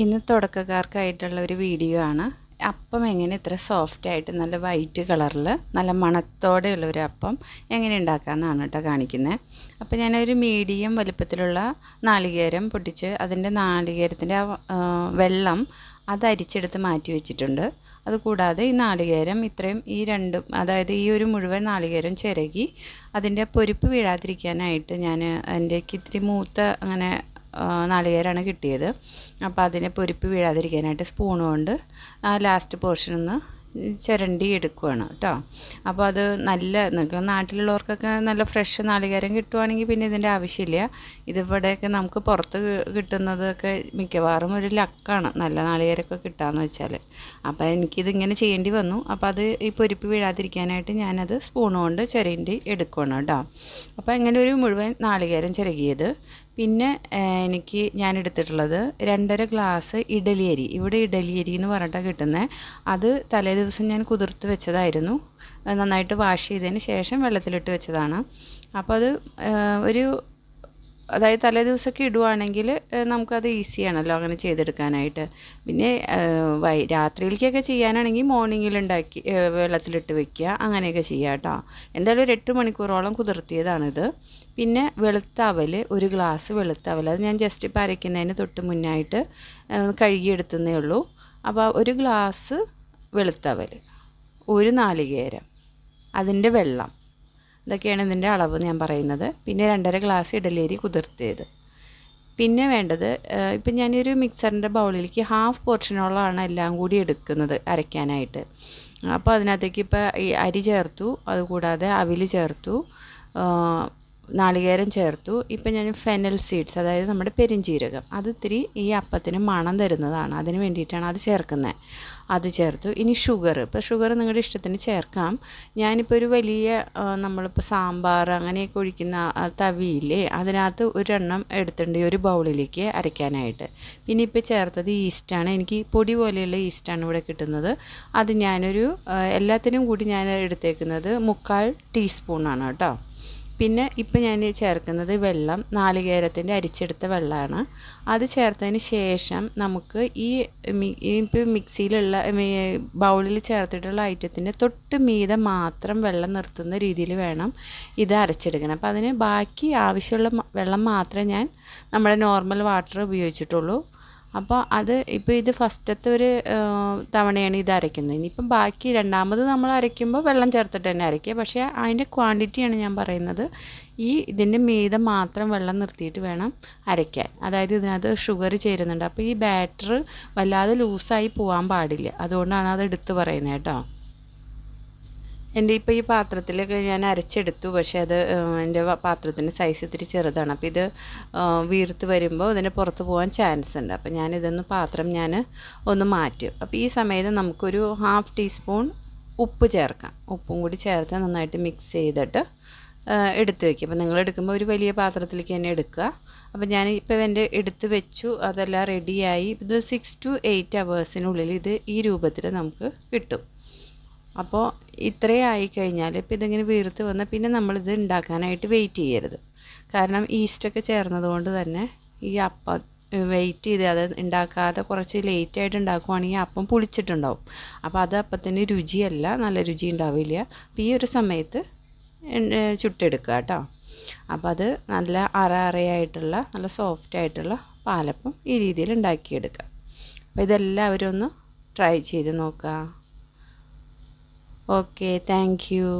ഇന്ന് തുടക്കക്കാർക്കായിട്ടുള്ള ഒരു വീഡിയോ ആണ്. അപ്പം എങ്ങനെ ഇത്ര സോഫ്റ്റായിട്ട് നല്ല വൈറ്റ് കളറിൽ നല്ല മണത്തോടെയുള്ള ഒരു അപ്പം എങ്ങനെ ഉണ്ടാക്കാമെന്നാണ് കേട്ടോ കാണിക്കുന്നത്. അപ്പോൾ ഞാനൊരു മീഡിയം വലുപ്പത്തിലുള്ള നാളികേരം പൊട്ടിച്ച് അതിൻ്റെ നാളികേരത്തിൻ്റെ വെള്ളം അത് അരിച്ചെടുത്ത് മാറ്റി വെച്ചിട്ടുണ്ട്. അതുകൂടാതെ ഈ നാളികേരം ഇത്രയും ഈ രണ്ടും, അതായത് ഈ ഒരു മുഴുവൻ നാളികേരം ചിരകി അതിൻ്റെ പൊരിപ്പ് വീഴാതിരിക്കാനായിട്ട് ഞാൻ എൻ്റെ ഇത്തിരി മൂത്ത അങ്ങനെ നാളികേരമാണ് കിട്ടിയത്. അപ്പോൾ അതിനെ പൊരിപ്പ് വീഴാതിരിക്കാനായിട്ട് സ്പൂൺ കൊണ്ട് ലാസ്റ്റ് പോർഷനൊന്ന് ചിരണ്ടി എടുക്കുകയാണ് കേട്ടോ. അപ്പോൾ അത് നല്ല നിങ്ങൾക്ക് നാട്ടിലുള്ളവർക്കൊക്കെ നല്ല ഫ്രഷ് നാളികേരം കിട്ടുവാണെങ്കിൽ പിന്നെ ഇതിൻ്റെ ആവശ്യമില്ല. ഇതിവിടെയൊക്കെ നമുക്ക് പുറത്ത് കിട്ടുന്നതൊക്കെ മിക്കവാറും ഒരു ലക്കാണ് നല്ല നാളികേരമൊക്കെ കിട്ടുകയെന്ന് വെച്ചാൽ. അപ്പോൾ എനിക്കിതിങ്ങനെ ചെയ്യേണ്ടി വന്നു. അപ്പോൾ അത് ഈ പൊരിപ്പ് വീഴാതിരിക്കാനായിട്ട് ഞാനത് സ്പൂൺ കൊണ്ട് ചിരണ്ടി എടുക്കുകയാണ് കേട്ടോ. അപ്പോൾ ഇങ്ങനെ ഒരു മുഴുവൻ നാളികേരം ചിരകിയത്. പിന്നെ ഞാൻ എടുത്തിട്ടുള്ളത് 2.5 ഗ്ലാസ് ഇഡലിയരി. ഇവിടെ ഇഡലിയരി എന്ന് പറഞ്ഞിട്ടാണ് കിട്ടുന്നത്. അത് തലേ ദിവസം ഞാൻ കുതിർത്ത് വെച്ചതായിരുന്നു. നന്നായിട്ട് വാഷ് ചെയ്തതിന് ശേഷം വെള്ളത്തിലിട്ട് വെച്ചതാണ്. അപ്പോൾ അത് അതായത് തലേ ദിവസമൊക്കെ ഇടുവാണെങ്കിൽ നമുക്കത് ഈസിയാണല്ലോ അങ്ങനെ ചെയ്തെടുക്കാനായിട്ട്. പിന്നെ രാത്രിയിലേക്കൊക്കെ ചെയ്യാനാണെങ്കിൽ മോർണിംഗിൽ ഉണ്ടാക്കി വെള്ളത്തിലിട്ട് വെക്കുക, അങ്ങനെയൊക്കെ ചെയ്യുക കേട്ടോ. എന്തായാലും ഒരു 8 മണിക്കൂറോളം കുതിർത്തിയതാണിത്. പിന്നെ വെളുത്ത അവൽ, 1 ഗ്ലാസ് വെളുത്ത അവൽ, അത് ഞാൻ ജസ്റ്റ് ഇപ്പോൾ അരയ്ക്കുന്നതിന് തൊട്ട് മുന്നായിട്ട് കഴുകിയെടുത്തതേ ഉള്ളൂ. അപ്പോൾ 1 ഗ്ലാസ് വെളുത്ത അവൽ, 1 നാളികേരം, അതിൻ്റെ വെള്ളം, ഇതൊക്കെയാണ് ഇതിൻ്റെ അളവ് ഞാൻ പറയുന്നത്. പിന്നെ 2.5 ഗ്ലാസ് ഇഡലിയരി കുതിർത്തിയത്. പിന്നെ വേണ്ടത്, ഇപ്പം ഞാനൊരു മിക്സറിൻ്റെ ബൗളിലേക്ക് ഹാഫ് പോർഷനോളമാണ് എല്ലാം കൂടി എടുക്കുന്നത് അരയ്ക്കാനായിട്ട്. അപ്പോൾ അതിനകത്തേക്ക് ഇപ്പോൾ ഈ അരി ചേർത്തു, അതുകൂടാതെ അവിൽ ചേർത്തു, നാളികേരം ചേർത്തു. ഇപ്പം ഞാൻ ഫെനൽ സീഡ്സ്, അതായത് നമ്മുടെ പെരുംജീരകം, അത് ഇത്തിരി ഈ അപ്പത്തിന് മണം തരുന്നതാണ്, അതിന് വേണ്ടിയിട്ടാണ് അത് ചേർക്കുന്നത്. അത് ചേർത്തു. ഇനി ഷുഗർ, ഇപ്പോൾ ഷുഗർ നിങ്ങളുടെ ഇഷ്ടത്തിന് ചേർക്കാം. ഞാനിപ്പോൾ ഒരു വലിയ നമ്മളിപ്പോൾ സാമ്പാർ അങ്ങനെയൊക്കെ ഒഴിക്കുന്ന തവിയില്ലേ, അതിനകത്ത് ഒരെണ്ണം എടുത്തിട്ടുണ്ട് ഒരു ബൗളിലേക്ക് അരയ്ക്കാനായിട്ട്. പിന്നെ ഇപ്പോൾ ചേർത്തത് ഈസ്റ്റാണ്. എനിക്ക് പൊടി പോലെയുള്ള ഈസ്റ്റാണ് ഇവിടെ കിട്ടുന്നത്. അത് ഞാനൊരു എല്ലാത്തിനും കൂടി ഞാൻ എടുത്തേക്കുന്നത് 1/4 ടീസ്പൂണാണ് കേട്ടോ. പിന്നെ ഇപ്പം ഞാൻ ചേർക്കുന്നത് വെള്ളം, നാളികേരത്തിൻ്റെ അരിച്ചെടുത്ത വെള്ളമാണ്. അത് ചേർത്തതിന് ശേഷം നമുക്ക് ഇപ്പോൾ മിക്സിയിലുള്ള ബൗളിൽ ചേർത്തിട്ടുള്ള ഐറ്റത്തിൻ്റെ തൊട്ട് മീതെ മാത്രം വെള്ളം നിർത്തുന്ന രീതിയിൽ വേണം ഇത് അരച്ചെടുക്കണം. അപ്പോൾ അതിന് ബാക്കി ആവശ്യമുള്ള വെള്ളം മാത്രമേ ഞാൻ നമ്മുടെ നോർമൽ വാട്ടർ ഉപയോഗിച്ചിട്ടുള്ളൂ. അപ്പോൾ അത് ഇപ്പോൾ ഇത് ഫസ്റ്റത്തെ ഒരു തവണയാണ് ഇത് അരയ്ക്കുന്നത്. ഇനിയിപ്പം ബാക്കി രണ്ടാമത് നമ്മൾ അരയ്ക്കുമ്പോൾ വെള്ളം ചേർത്തിട്ട് തന്നെ അരയ്ക്കുക. പക്ഷേ അതിൻ്റെ ക്വാണ്ടിറ്റിയാണ് ഞാൻ പറയുന്നത്. ഇതിൻ്റെ മീതെ മാത്രം വെള്ളം നിർത്തിയിട്ട് വേണം അരയ്ക്കാൻ. അതായത് ഇതിനകത്ത് ഷുഗർ ചേരുന്നുണ്ട്. അപ്പോൾ ഈ ബാറ്റർ വല്ലാതെ ലൂസായി പോകാൻ പാടില്ല. അതുകൊണ്ടാണ് അത് എടുത്ത് പറയുന്നത് കേട്ടോ. എൻ്റെ ഇപ്പോൾ ഈ പാത്രത്തിലൊക്കെ ഞാൻ അരച്ചെടുത്തു. പക്ഷേ അത് എൻ്റെ പാത്രത്തിൻ്റെ സൈസ് ഇത്തിരി ചെറുതാണ്. അപ്പോൾ ഇത് വീർത്ത് വരുമ്പോൾ ഇതിൻ്റെ പുറത്ത് പോകാൻ ചാൻസ് ഉണ്ട്. അപ്പോൾ ഞാനിതൊന്ന് പാത്രം ഒന്ന് മാറ്റും. അപ്പോൾ ഈ സമയത്ത് നമുക്കൊരു 1/2 ടീസ്പൂൺ ഉപ്പ് ചേർക്കാം. ഉപ്പും കൂടി ചേർത്ത് നന്നായിട്ട് മിക്സ് ചെയ്തിട്ട് എടുത്ത് വയ്ക്കുക. അപ്പോൾ നിങ്ങൾ എടുക്കുമ്പോൾ ഒരു വലിയ പാത്രത്തിലേക്ക് തന്നെ എടുക്കുക. അപ്പോൾ ഞാൻ ഇപ്പോൾ എൻ്റെ എടുത്ത് വെച്ചു, അതെല്ലാം റെഡിയായി. ഇത് 6 to 8 hours ഇത് ഈ രൂപത്തിൽ നമുക്ക് കിട്ടും. അപ്പോൾ ഇത്രയും ആയിക്കഴിഞ്ഞാൽ ഇപ്പോൾ ഇതിങ്ങനെ വീർത്ത് വന്നാൽ പിന്നെ നമ്മളിത് ഉണ്ടാക്കാനായിട്ട് വെയിറ്റ് ചെയ്യരുത്. കാരണം ഈസ്റ്റൊക്കെ ചേർന്നതുകൊണ്ട് തന്നെ ഈ അപ്പം വെയിറ്റ് ചെയ്ത് അത് ഉണ്ടാക്കാതെ കുറച്ച് ലേറ്റായിട്ട് ഉണ്ടാക്കുവാണെങ്കിൽ അപ്പം പുളിച്ചിട്ടുണ്ടാവും. അപ്പോൾ അത് അപ്പത്തിന് രുചിയല്ല, നല്ല രുചി ഉണ്ടാവില്ല. അപ്പോൾ ഈ ഒരു സമയത്ത് ചുട്ടെടുക്കുക കേട്ടോ. അപ്പോൾ അത് നല്ല അറയായിട്ടുള്ള നല്ല സോഫ്റ്റായിട്ടുള്ള പാലപ്പം ഈ രീതിയിൽ ഉണ്ടാക്കിയെടുക്കുക. അപ്പോൾ ഇതെല്ലാവരും ഒന്ന് ട്രൈ ചെയ്ത് നോക്കുക. Okay, thank you.